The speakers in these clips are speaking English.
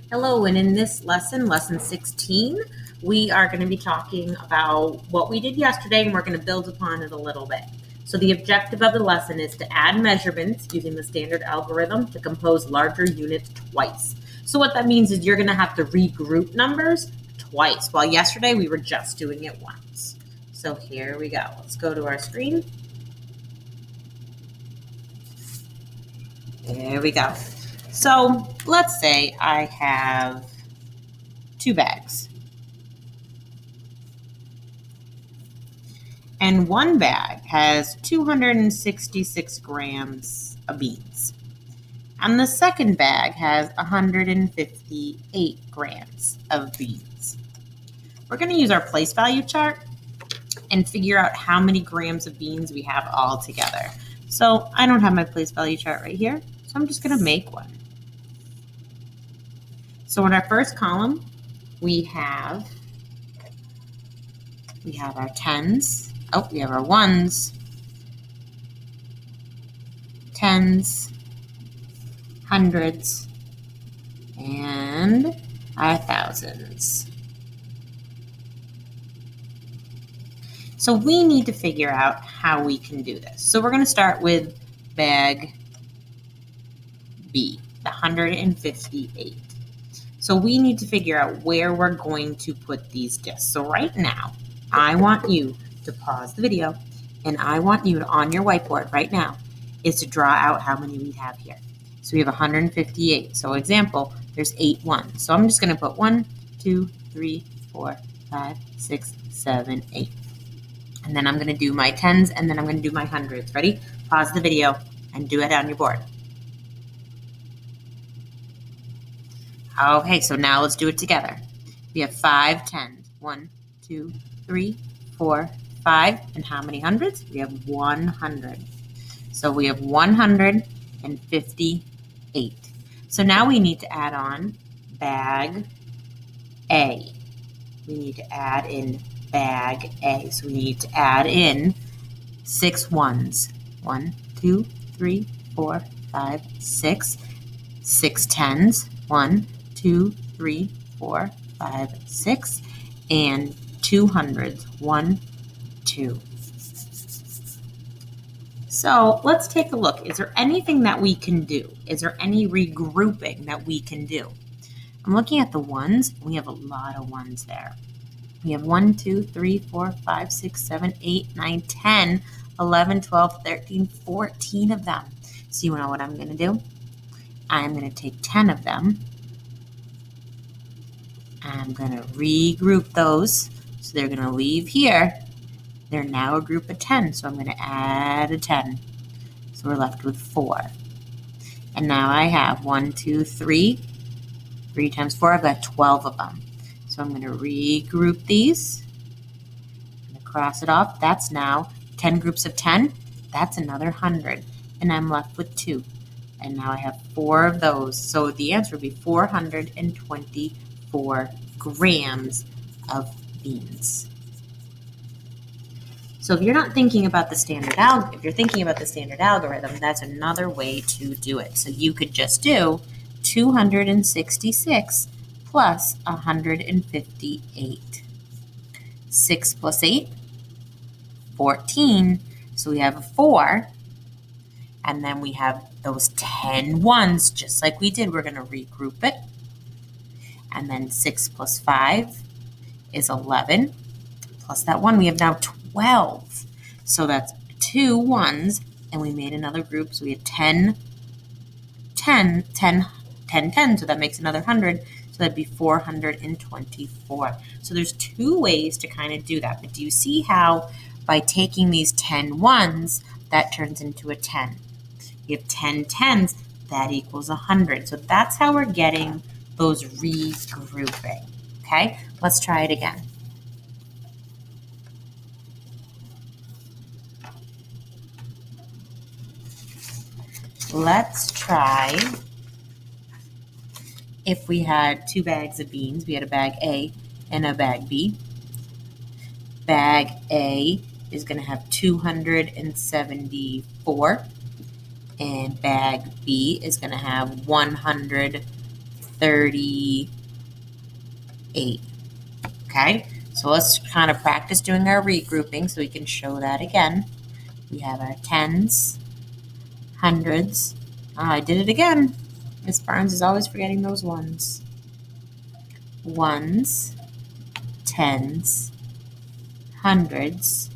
Hello, and in this lesson, lesson 16, we are going to be talking about what we did yesterday, and we're going to build upon it a little bit. So the objective of the lesson is to add measurements using the standard algorithm to compose larger units twice. So what that means is you're going to have to regroup numbers twice, while yesterday we were just doing it once. So here we go. Let's go to our screen. There we go. So let's say I have 2 bags. And one bag has 266 grams of beans. And the second bag has 158 grams of beans. We're going to use our place value chart and figure out how many grams of beans we have all together. So I don't have my place value chart right here, so I'm just going to make one. So in our first column, we have our tens. We have our ones, tens, hundreds, and our thousands. So we need to figure out how we can do this. So we're going to start with bag B, the 158. So we need to figure out where we're going to put these discs. So right now, I want you to pause the video, and I want you to, on your whiteboard right now, is to draw out how many we have here. So we have 158. So example, there's 8 ones. So I'm just going to put 1, 2, 3, 4, 5, 6, 7, 8. And then I'm going to do my tens, and then I'm going to do my hundreds. Ready? Pause the video and do it on your board. Okay, so now let's do it together. We have 5 tens. 1, 2, 3, 4, 5. And how many hundreds? We have 100. So we have 158. So now we need to add on bag A. We need to add in bag A. So we need to add in 6 ones. 1, 2, 3, 4, 5, 6. 6 tens. 1, 2, 3, 4, 5, 6. And 2 hundreds. 1, 2. So let's take a look. Is there anything that we can do? Is there any regrouping that we can do? I'm looking at the ones. We have a lot of ones there. We have 1, 2, 3, 4, 5, 6, 7, 8, 9, 10, 11, 12, 13, 14 of them. So you know what I'm going to do? I'm going to take 10 of them. I'm going to regroup those. So they're going to leave here. They're now a group of 10. So I'm going to add a 10. So we're left with 4. And now I have 1, 2, 3. 3 times 4, I've got 12 of them. So I'm going to regroup these. I'm going to cross it off. That's now 10 groups of 10. That's another 100. And I'm left with 2. And now I have 4 of those. So the answer would be 424 grams of beans. So if you're not thinking about the standard if you're thinking about the standard algorithm, that's another way to do it. So you could just do 266 plus 158. 6 plus 8, 14. So we have a 4. And then we have those 10 ones, just like we did. We're going to regroup it. And then 6 plus 5 is 11. Plus that 1, we have now 12. So that's 2 ones, and we made another group. So we had 10, 10, 10, 10, 10. So that makes another 100. So that'd be 424. So there's 2 ways to kind of do that. But do you see how by taking these 10 ones, that turns into a 10? You have 10 tens, that equals 100. So that's how we're getting those regrouping. Okay, let's try it again. Let's try if we had 2 bags of beans. We had a bag A and a bag B. Bag A is going to have 274, and bag B is going to have 104. 138. Okay, so let's kind of practice doing our regrouping so we can show that again. We have our tens, hundreds. Oh, I did it again. Miss Barnes is always forgetting those ones. Ones, tens, hundreds,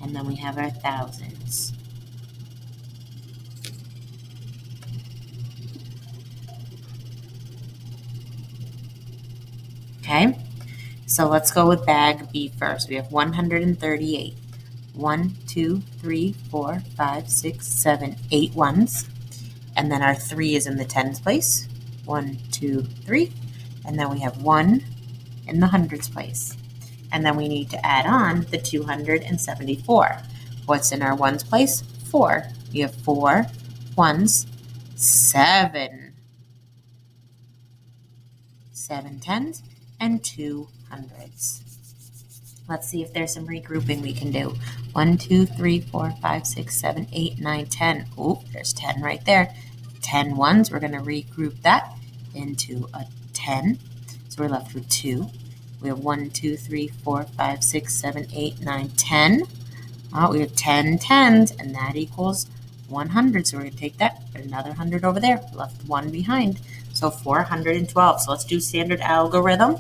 and then we have our thousands. Okay, so let's go with bag B first. We have 138. 1, 2, 3, 4, 5, 6, 7, 8 ones. And then our 3 is in the tens place. 1, 2, 3. And then we have 1 in the hundreds place. And then we need to add on the 274. What's in our ones place? 4. We have 4 ones, 7 tens, and 2 hundreds. Let's see if there's some regrouping we can do. 1, 2, 3, 4, 5, 6, 7, 8, 9, 10. Oh, there's 10 right there. 10 ones. We're going to regroup that into a 10. So we're left with 2. We have 1, 2, 3, 4, 5, 6, 7, 8, 9, 10. Oh, we have 10 tens, and that equals 100. So we're going to take that, put another 100 over there. We're left with 1 behind. So 412. So let's do standard algorithm.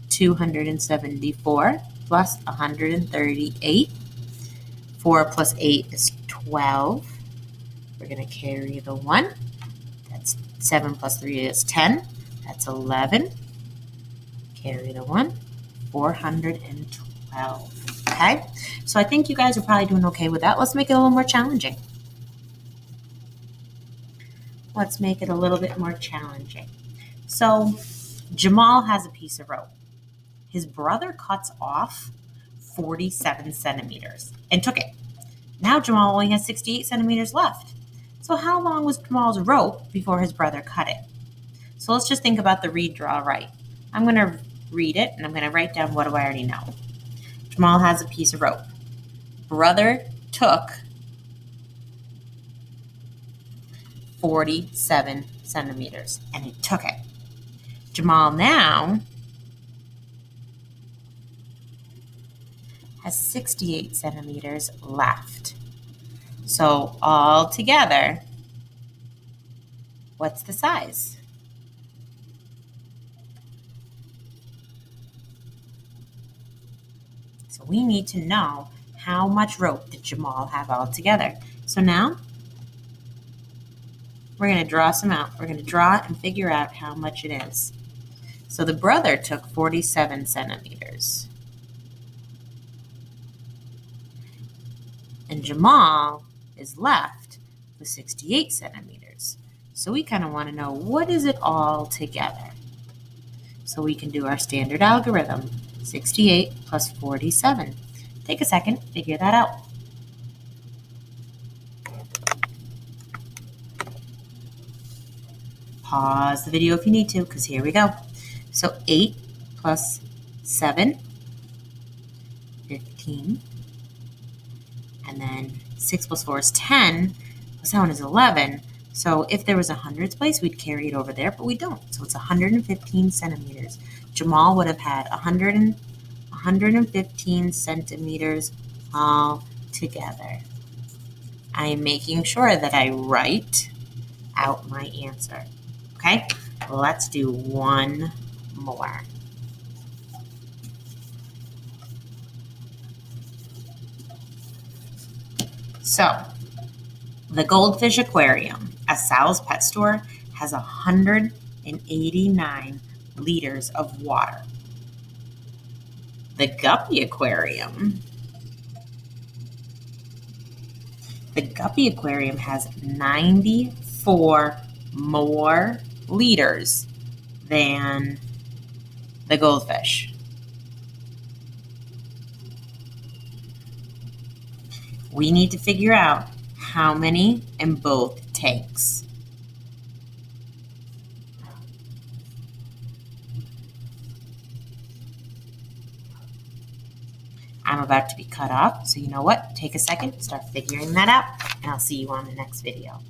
274 plus 138. 4 plus 8 is 12. We're going to carry the 1. That's 7 plus 3 is 10. That's 11. Carry the 1. 412. Okay? So I think you guys are probably doing okay with that. Let's make it a little more challenging. Let's make it a little bit more challenging. So Jamal has a piece of rope. His brother cuts off 47 centimeters and took it. Now Jamal only has 68 centimeters left. So how long was Jamal's rope before his brother cut it? So let's just think about the read, draw, write. I'm going to read it, and I'm going to write down what do I already know. Jamal has a piece of rope. Brother took 47 centimeters, and he took it. Jamal now has 68 centimeters left. So all together, what's the size? So we need to know how much rope did Jamal have all together. So now we're going to draw some out. We're going to draw and figure out how much it is. So the brother took 47 centimeters. And Jamal is left with 68 centimeters. So we kind of want to know, what is it all together? So we can do our standard algorithm, 68 plus 47. Take a second, figure that out. Pause the video if you need to, because here we go. So 8 plus 7, 15. And then 6 plus 4 is 10. Plus that one is 11. So if there was a hundreds place, we'd carry it over there, but we don't. So it's 115 centimeters. Jamal would have had 115 centimeters all together. I am making sure that I write out my answer. Okay, let's do one more. So, the Goldfish Aquarium at Sal's Pet Store has 189 liters of water. The Guppy Aquarium has 94 more liters than the Goldfish. We need to figure out how many in both tanks. I'm about to be cut off, so you know what? Take a second, start figuring that out, and I'll see you on the next video.